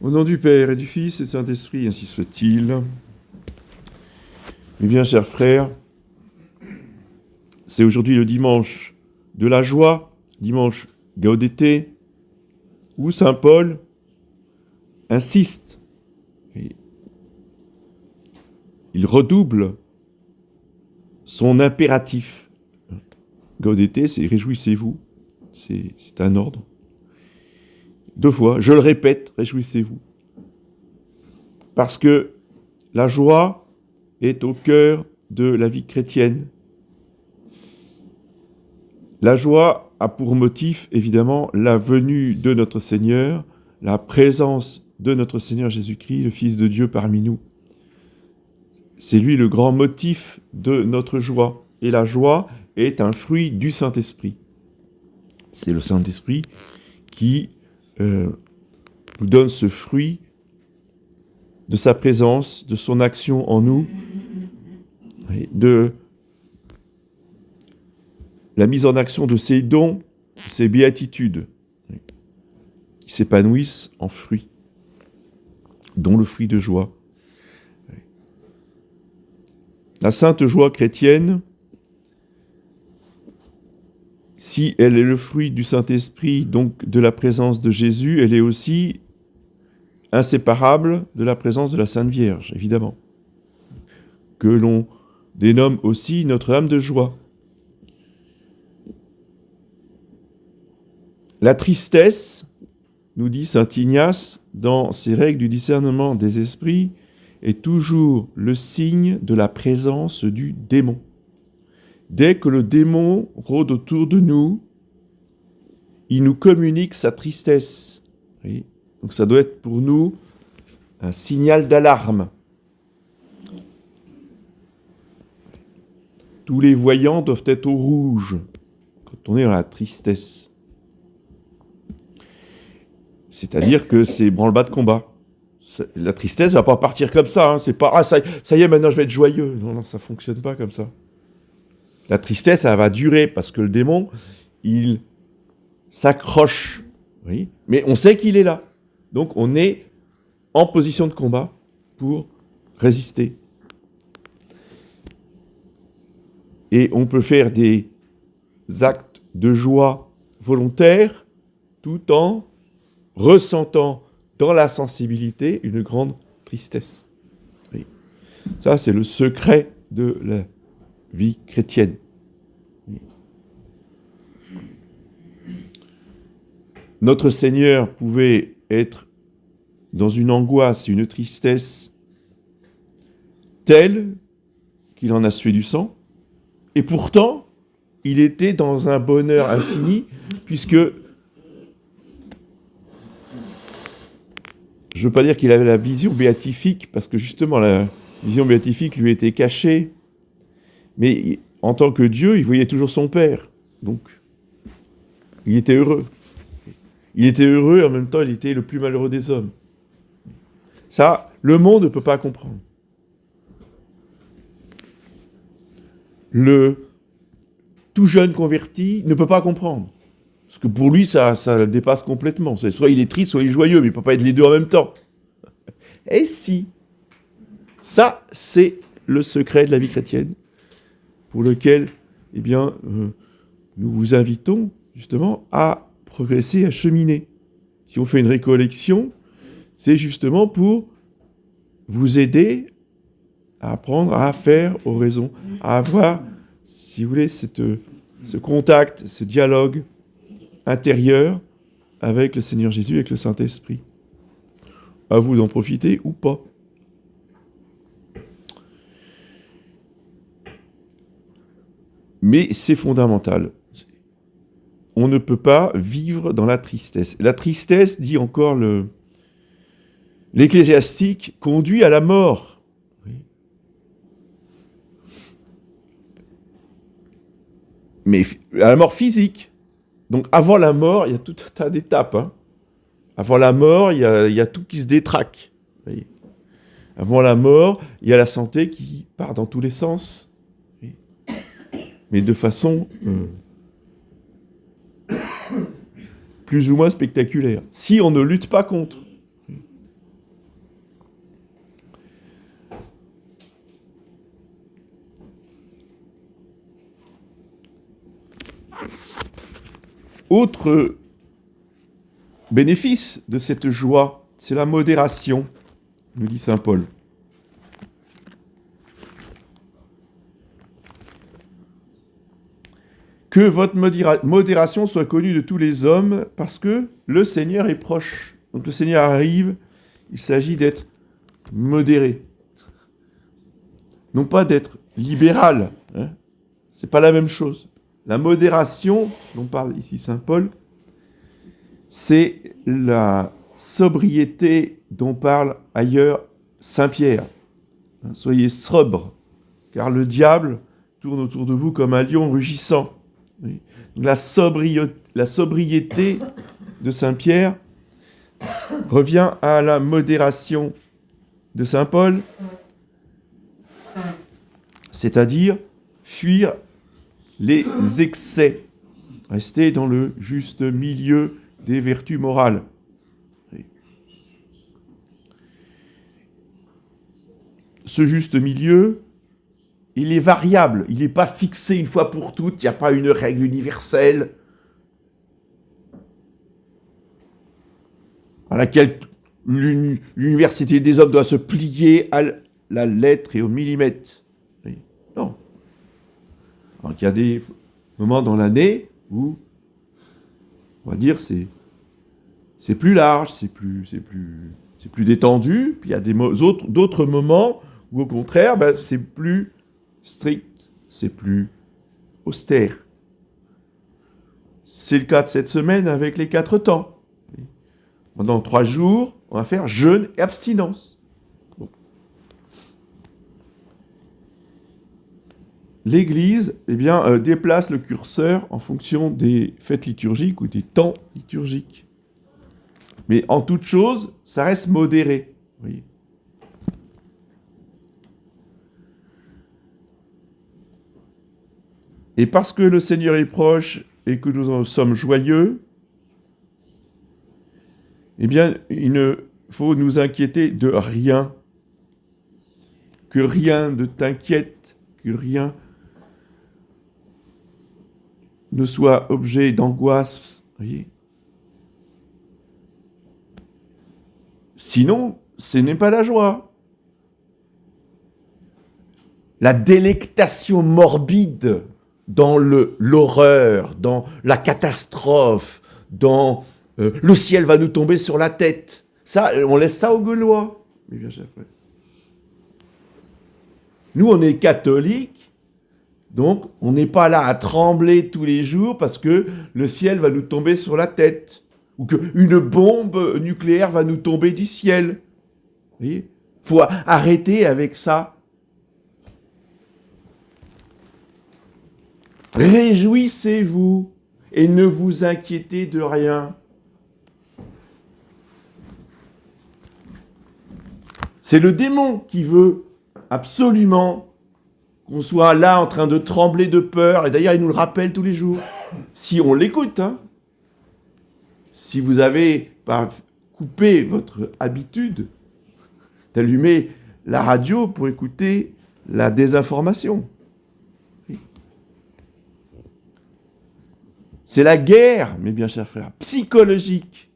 Au nom du Père et du Fils et du Saint-Esprit, ainsi soit-il. Eh bien, chers frères, c'est aujourd'hui le dimanche de la joie, dimanche Gaudete, où saint Paul insiste. Il redouble son impératif. Gaudete, c'est réjouissez-vous, c'est un ordre. 2 fois, je le répète, réjouissez-vous. Parce que la joie est au cœur de la vie chrétienne. La joie a pour motif, évidemment, la venue de notre Seigneur, la présence de notre Seigneur Jésus-Christ, le Fils de Dieu parmi nous. C'est lui le grand motif de notre joie. Et la joie est un fruit du Saint-Esprit. C'est le Saint-Esprit qui nous donne ce fruit de sa présence, de son action en nous, de la mise en action de ses dons, ses béatitudes, qui s'épanouissent en fruits, dont le fruit de joie. La sainte joie chrétienne, si elle est le fruit du Saint-Esprit, donc de la présence de Jésus, elle est aussi inséparable de la présence de la Sainte Vierge, évidemment, que l'on dénomme aussi notre âme de joie. La tristesse, nous dit saint Ignace, dans ses règles du discernement des esprits, est toujours le signe de la présence du démon. Dès que le démon rôde autour de nous, il nous communique sa tristesse. Oui. Donc ça doit être pour nous un signal d'alarme. Tous les voyants doivent être au rouge quand on est dans la tristesse. C'est-à-dire que c'est branle-bas de combat. La tristesse ne va pas partir comme ça. C'est pas ça y est, maintenant je vais être joyeux. Non, ça ne fonctionne pas comme ça. La tristesse, elle va durer parce que le démon, il s'accroche. Oui, mais on sait qu'il est là. Donc on est en position de combat pour résister. Et on peut faire des actes de joie volontaires tout en ressentant dans la sensibilité une grande tristesse. Oui. Ça, c'est le secret de la vie chrétienne. Oui. Notre Seigneur pouvait être dans une angoisse, une tristesse telle qu'il en a sué du sang, et pourtant, il était dans un bonheur infini, puisque je ne veux pas dire qu'il avait la vision béatifique, parce que justement, la vision béatifique lui était cachée, mais en tant que Dieu, il voyait toujours son Père. Donc, il était heureux. Il était heureux, et en même temps, il était le plus malheureux des hommes. Ça, le monde ne peut pas comprendre. Le tout jeune converti ne peut pas comprendre. Parce que pour lui, ça le dépasse complètement. Soit il est triste, soit il est joyeux, mais il ne peut pas être les deux en même temps. Et si, ça, c'est le secret de la vie chrétienne, pour lequel, eh bien, nous vous invitons justement à progresser, à cheminer. Si on fait une récollection, c'est justement pour vous aider à apprendre à faire oraison, à avoir, si vous voulez, ce contact, ce dialogue intérieur avec le Seigneur Jésus, avec le Saint-Esprit. À vous d'en profiter ou pas. Mais c'est fondamental. On ne peut pas vivre dans la tristesse. La tristesse, dit encore l'Ecclésiastique, conduit à la mort. Oui. Mais à la mort physique. Donc avant la mort, il y a tout un tas d'étapes. Avant la mort, il y a tout qui se détraque. Vous voyez. Avant la mort, il y a la santé qui part dans tous les sens. Oui. Mais de façon plus ou moins spectaculaire. Si on ne lutte pas contre. Autre bénéfice de cette joie, c'est la modération, nous dit saint Paul. Que votre modération soit connue de tous les hommes, parce que le Seigneur est proche. Donc le Seigneur arrive, il s'agit d'être modéré. Non pas d'être libéral, hein. C'est pas la même chose. La modération, dont parle ici saint Paul, c'est la sobriété dont parle ailleurs saint Pierre. Soyez sobres, car le diable tourne autour de vous comme un lion rugissant. Oui. Donc la sobriété de saint Pierre revient à la modération de saint Paul, c'est-à-dire fuir les excès, rester dans le juste milieu des vertus morales. Ce juste milieu, il est variable, il n'est pas fixé une fois pour toutes, il n'y a pas une règle universelle à laquelle l'université des hommes doit se plier à la lettre et au millimètre. Non. Alors qu'il y a des moments dans l'année où, on va dire, c'est plus large, c'est plus détendu, puis il y a d'autres moments où, au contraire, c'est plus strict, c'est plus austère. C'est le cas de cette semaine avec les 4 temps. Pendant 3 jours, on va faire jeûne et abstinence. Bon. L'Église, déplace le curseur en fonction des fêtes liturgiques ou des temps liturgiques. Mais en toute chose, ça reste modéré. Vous voyez. Et parce que le Seigneur est proche et que nous en sommes joyeux, il ne faut nous inquiéter de rien. Que rien ne t'inquiète, que rien ne soit objet d'angoisse. Voyez. Sinon, ce n'est pas la joie. La délectation morbide dans l'horreur, dans la catastrophe, dans le ciel va nous tomber sur la tête. Ça, on laisse ça aux Gaulois. Mais bien, chef, ouais. Nous, on est catholiques, donc on n'est pas là à trembler tous les jours parce que le ciel va nous tomber sur la tête ou qu'une bombe nucléaire va nous tomber du ciel. Vous voyez ? Il faut arrêter avec ça. Réjouissez-vous et ne vous inquiétez de rien. C'est le démon qui veut absolument qu'on soit là en train de trembler de peur. Et d'ailleurs, il nous le rappelle tous les jours. Si on l'écoute, hein. Si vous avez coupé votre habitude d'allumer la radio pour écouter la désinformation. C'est la guerre, mes bien chers frères, psychologique.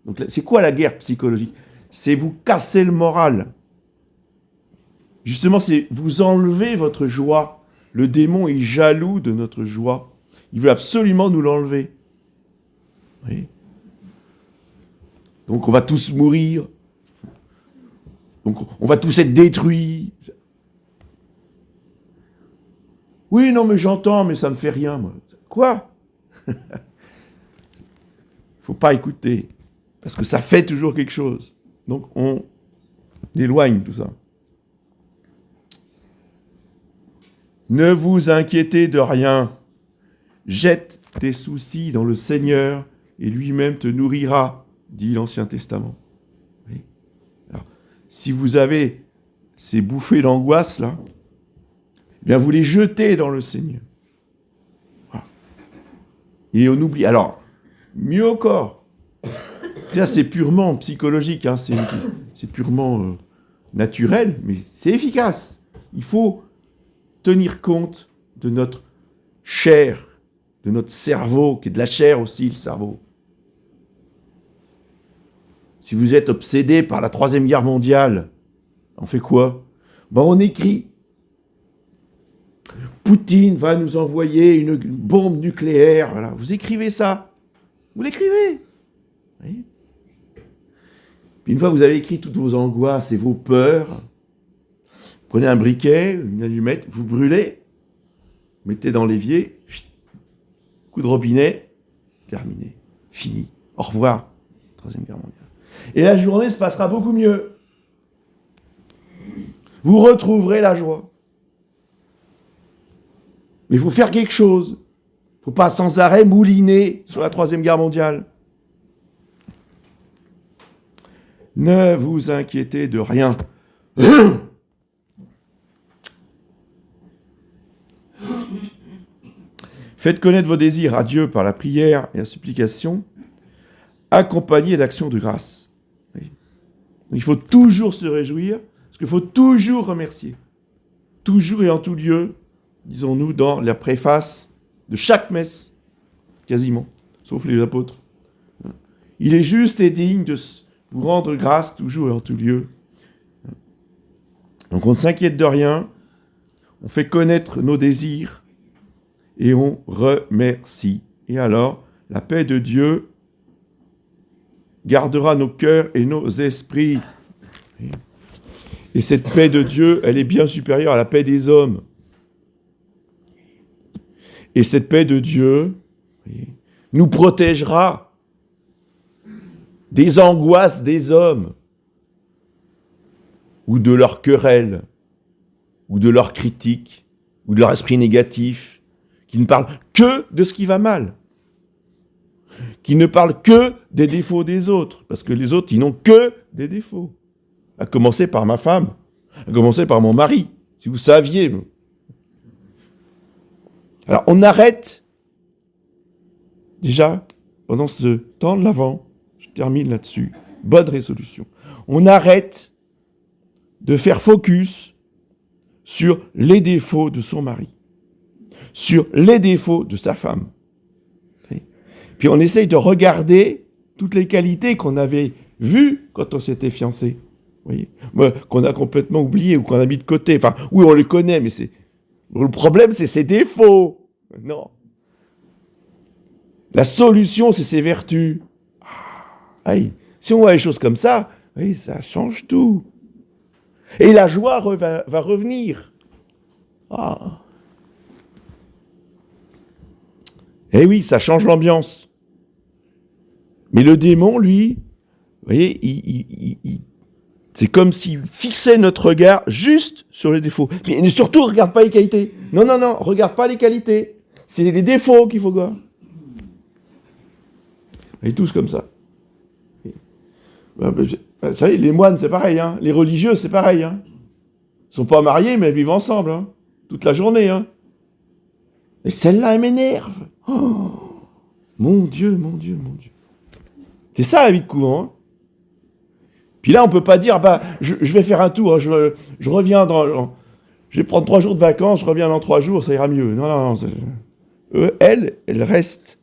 Donc, c'est quoi la guerre psychologique ? C'est vous casser le moral. Justement, c'est vous enlever votre joie. Le démon est jaloux de notre joie. Il veut absolument nous l'enlever. Oui. Donc on va tous mourir. Donc on va tous être détruits. Oui, non, mais j'entends, mais ça me fait rien, moi. Quoi ? Faut pas écouter. Parce que ça fait toujours quelque chose. Donc on éloigne tout ça. Ne vous inquiétez de rien. Jette tes soucis dans le Seigneur et lui-même te nourrira, dit l'Ancien Testament. Oui. Alors, si vous avez ces bouffées d'angoisse là, eh bien vous les jetez dans le Seigneur. Voilà. Et on oublie. Alors, mieux encore, ça c'est purement psychologique, hein, c'est purement naturel, mais c'est efficace. Il faut tenir compte de notre chair, de notre cerveau, qui est de la chair aussi, le cerveau. Si vous êtes obsédé par la Troisième Guerre mondiale, on fait quoi? On écrit. Poutine va nous envoyer une bombe nucléaire. Voilà. Vous écrivez ça. Vous l'écrivez. Oui. Puis une fois que vous avez écrit toutes vos angoisses et vos peurs, vous prenez un briquet, une allumette, vous brûlez, mettez dans l'évier, coup de robinet, terminé, fini. Au revoir. Troisième Guerre mondiale. Et la journée se passera beaucoup mieux. Vous retrouverez la joie. Mais il faut faire quelque chose. Il ne faut pas sans arrêt mouliner sur la Troisième Guerre mondiale. Ne vous inquiétez de rien. Faites connaître vos désirs à Dieu par la prière et la supplication, accompagnés d'actions de grâce. Oui. Il faut toujours se réjouir, parce qu'il faut toujours remercier. Toujours et en tout lieu, disons-nous dans la préface de chaque messe, quasiment, sauf les apôtres. Il est juste et digne de vous rendre grâce toujours et en tout lieu. Donc on ne s'inquiète de rien, on fait connaître nos désirs et on remercie. Et alors, la paix de Dieu gardera nos cœurs et nos esprits. Et cette paix de Dieu, elle est bien supérieure à la paix des hommes. Et cette paix de Dieu nous protégera des angoisses des hommes, ou de leurs querelles, ou de leurs critiques, ou de leur esprit négatif, qui ne parlent que de ce qui va mal, qui ne parlent que des défauts des autres, parce que les autres, ils n'ont que des défauts. À commencer par ma femme, à commencer par mon mari, si vous saviez. Alors, on arrête, déjà, pendant ce temps de l'Avent, je termine là-dessus, bonne résolution, on arrête de faire focus sur les défauts de son mari, sur les défauts de sa femme. Puis on essaye de regarder toutes les qualités qu'on avait vues quand on s'était fiancé, voyez, qu'on a complètement oublié ou qu'on a mis de côté. Enfin, oui, on les connaît, mais le problème, c'est ses défauts. Non. La solution, c'est ses vertus. Si on voit les choses comme ça, oui, ça change tout. Et la joie va revenir. Eh oui, ça change l'ambiance. Mais le démon, lui, vous voyez, c'est comme s'il fixait notre regard juste sur les défauts. Mais surtout, regarde pas les qualités. Non, regarde pas les qualités. C'est les défauts qu'il faut voir. Et tous comme ça. Vous savez, les moines, c'est pareil. Hein. Les religieux, c'est pareil. Hein. Ils ne sont pas mariés, mais ils vivent ensemble. Hein. Toute la journée. Hein. Et celle-là, elle m'énerve. Oh, mon Dieu. C'est ça la vie de couvent. Hein. Puis là, on ne peut pas dire, je vais faire un tour, je reviens je vais prendre 3 jours de vacances, je reviens dans 3 jours, ça ira mieux. Non. Elles restent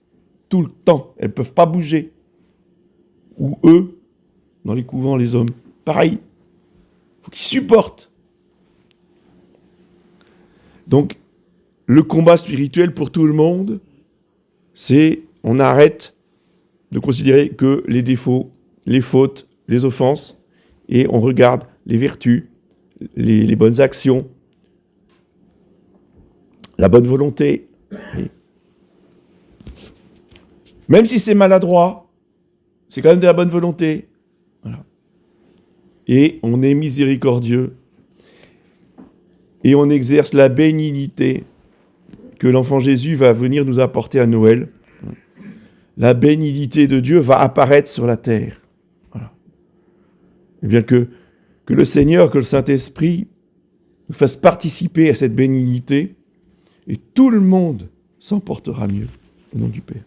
tout le temps. Elles ne peuvent pas bouger. Ou eux, dans les couvents, les hommes. Pareil. Il faut qu'ils supportent. Donc, le combat spirituel pour tout le monde, c'est on arrête de considérer que les défauts, les fautes, les offenses, et on regarde les vertus, les bonnes actions, la bonne volonté. Même si c'est maladroit, c'est quand même de la bonne volonté. Voilà. Et on est miséricordieux. Et on exerce la bénignité que l'enfant Jésus va venir nous apporter à Noël. La bénignité de Dieu va apparaître sur la terre. Voilà. Et bien que le Seigneur, que le Saint-Esprit nous fasse participer à cette bénignité, et tout le monde s'en portera mieux, au nom du Père.